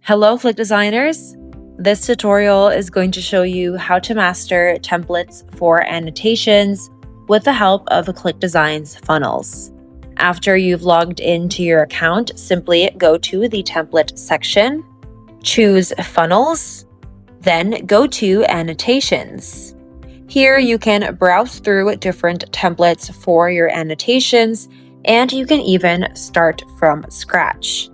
Hello, Flick Designers! This tutorial is going to show you how to master templates for annotations with the help of ClickDesigns funnels. After you've logged into your account, simply go to the template section, choose funnels, then go to annotations. Here you can browse through different templates for your annotations, and you can even start from scratch.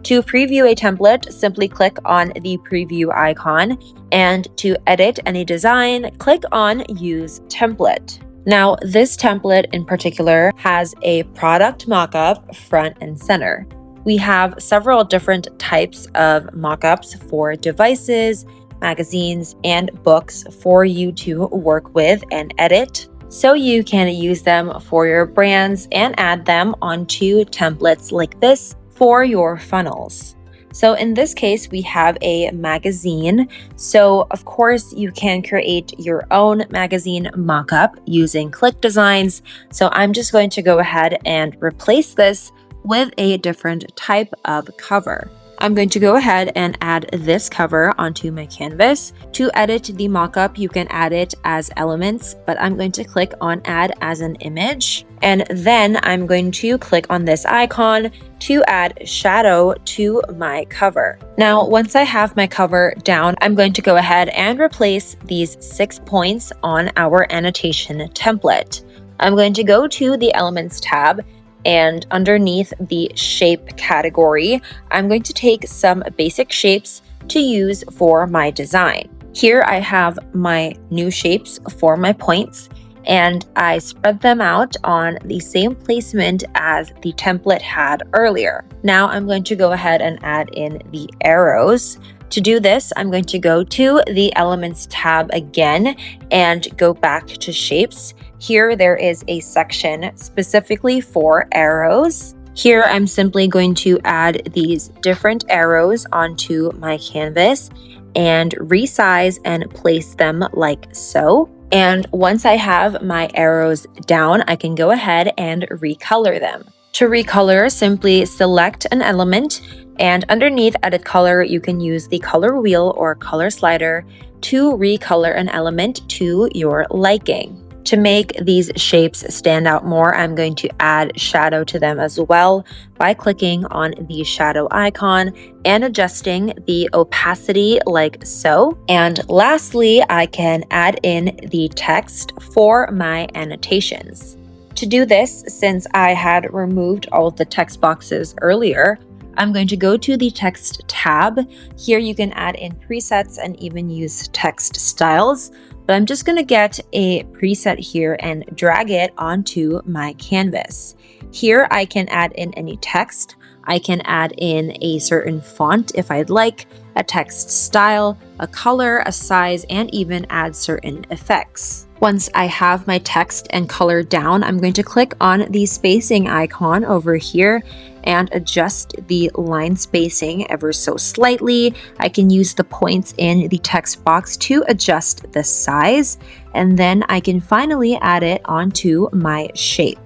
To preview a template, simply click on the preview icon, and to edit any design, click on Use Template. Now, this template in particular has a product mockup front and center. We have several different types of mockups for devices, magazines, and books for you to work with and edit, so you can use them for your brands and add them onto templates like this for your funnels. So in this case, we have a magazine. So of course you can create your own magazine mockup using ClickDesigns. So I'm just going to go ahead and replace this with a different type of cover. I'm going to go ahead and add this cover onto my canvas. To edit the mockup, you can add it as elements, but I'm going to click on Add as an Image. And then I'm going to click on this icon to add shadow to my cover. Now, once I have my cover down, I'm going to go ahead and replace these 6 points on our annotation template. I'm going to go to the Elements tab, and underneath the shape category, I'm going to take some basic shapes to use for my design. Here I have my new shapes for my points, and I spread them out on the same placement as the template had earlier. Now I'm going to go ahead and add in the arrows. To do this, I'm going to go to the Elements tab again and go back to Shapes. Here there is a section specifically for arrows. Here I'm simply going to add these different arrows onto my canvas and resize and place them like so. And once I have my arrows down, I can go ahead and recolor them. To recolor, simply select an element, and underneath Edit Color, you can use the color wheel or color slider to recolor an element to your liking. To make these shapes stand out more, I'm going to add shadow to them as well by clicking on the shadow icon and adjusting the opacity like so. And lastly, I can add in the text for my annotations. To do this, since I had removed all of the text boxes earlier, I'm going to go to the Text tab. Here you can add in presets and even use text styles, but I'm just going to get a preset here and drag it onto my canvas. Here I can add in any text. I can add in a certain font if I'd like, a text style, a color, a size, and even add certain effects. Once I have my text and color down, I'm going to click on the spacing icon over here and adjust the line spacing ever so slightly. I can use the points in the text box to adjust the size, and then I can finally add it onto my shape.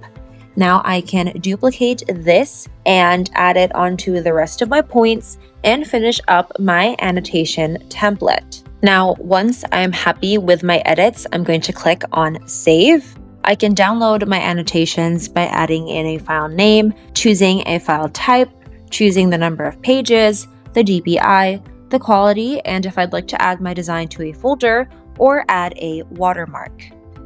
Now I can duplicate this and add it onto the rest of my points and finish up my annotation template. Now, once I'm happy with my edits, I'm going to click on Save. I can download my annotations by adding in a file name, choosing a file type, choosing the number of pages, the DPI, the quality, and if I'd like to add my design to a folder or add a watermark.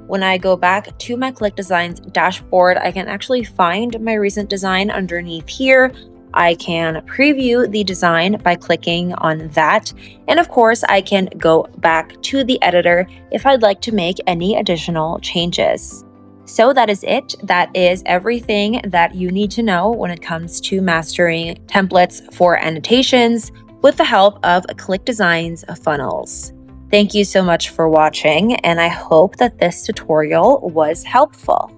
When I go back to my ClickDesigns dashboard, I can actually find my recent design underneath here. I can preview the design by clicking on that. And of course, I can go back to the editor if I'd like to make any additional changes. So that is it. That is everything that you need to know when it comes to mastering templates for annotations with the help of ClickDesigns funnels. Thank you so much for watching, and I hope that this tutorial was helpful.